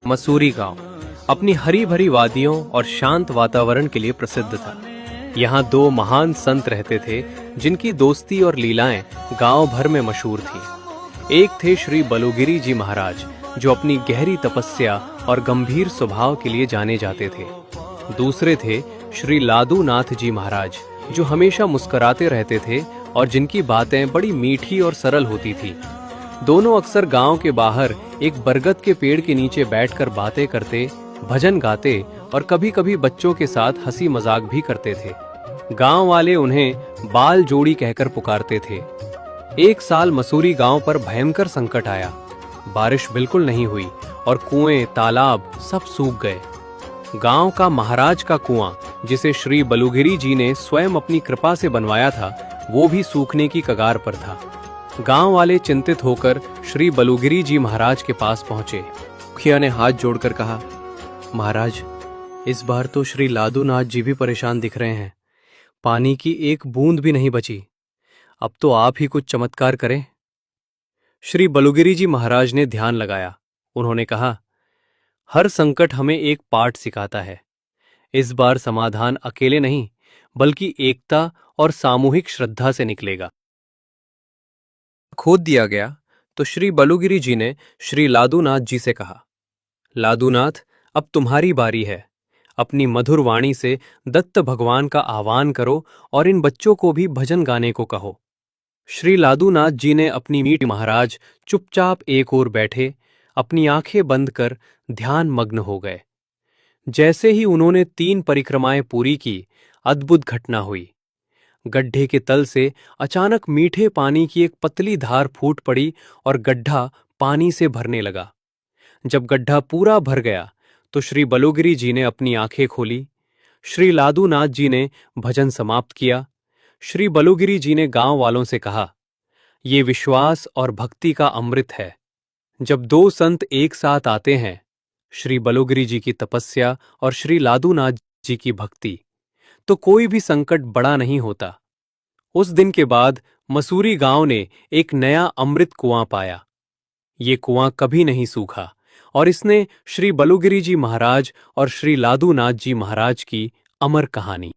मसूरी गांव अपनी हरी भरी वादियों और शांत वातावरण के लिए प्रसिद्ध था। यहाँ दो महान संत रहते थे जिनकी दोस्ती और लीलाएं गांव भर में मशहूर थीं। एक थे श्री बलुगिरी जी महाराज, जो अपनी गहरी तपस्या और गंभीर स्वभाव के लिए जाने जाते थे। दूसरे थे श्री लादू नाथ जी महाराज, जो हमेशा मुस्कुराते रहते थे और जिनकी बातें बड़ी मीठी और सरल होती थी। दोनों अक्सर गांव के बाहर एक बरगद के पेड़ के नीचे बैठकर बातें करते, भजन गाते और कभी-कभी बच्चों के साथ हंसी मजाक भी करते थे। गांव वाले उन्हें बाल जोड़ी कहकर पुकारते थे। एक साल मसूरी गांव पर भयंकर संकट आया। बारिश बिल्कुल नहीं हुई और कुएं, तालाब सब सूख गए। गांव का महाराज का कुआं, जिसे श्री बलुगिरी जी ने स्वयं अपनी कृपा से बनवाया था, वो भी सूखने की कगार पर था। गांव वाले चिंतित होकर श्री बलुगिरी जी महाराज के पास पहुंचे। मुखिया ने हाथ जोड़कर कहा, महाराज, इस बार तो श्री लादूनाथ जी भी परेशान दिख रहे हैं। पानी की एक बूंद भी नहीं बची। अब तो आप ही कुछ चमत्कार करें। श्री बलुगिरी जी महाराज ने ध्यान लगाया। उन्होंने कहा, हर संकट हमें एक पाठ सिखाता है। इस बार समाधान अकेले नहीं, बल्कि एकता और सामूहिक श्रद्धा से निकलेगा। खोद दिया गया तो श्री बलुगिरी जी ने श्री लादूनाथ जी से कहा, लादूनाथ, अब तुम्हारी बारी है। अपनी मधुर वाणी से दत्त भगवान का आह्वान करो और इन बच्चों को भी भजन गाने को कहो। श्री लादूनाथ जी ने अपनी मीठी महाराज चुपचाप एक ओर बैठे, अपनी आंखें बंद कर ध्यान मग्न हो गए। जैसे ही उन्होंने 3 परिक्रमाएं पूरी की, अद्भुत घटना हुई। गड्ढे के तल से अचानक मीठे पानी की एक पतली धार फूट पड़ी और गड्ढा पानी से भरने लगा। जब गड्ढा पूरा भर गया तो श्री बलुगिरी जी ने अपनी आंखें खोली। श्री लादूनाथ जी ने भजन समाप्त किया। श्री बलुगिरी जी ने गांव वालों से कहा, ये विश्वास और भक्ति का अमृत है। जब 2 संत एक साथ आते हैं, श्री बलुगिरी जी की तपस्या और श्री लादूनाथ जी की भक्ति, तो कोई भी संकट बड़ा नहीं होता। उस दिन के बाद मसूरी गांव ने एक नया अमृत कुआं पाया। ये कुआं कभी नहीं सूखा और इसने श्री बलुगिरी जी महाराज और श्री लादूनाथ जी महाराज की अमर कहानी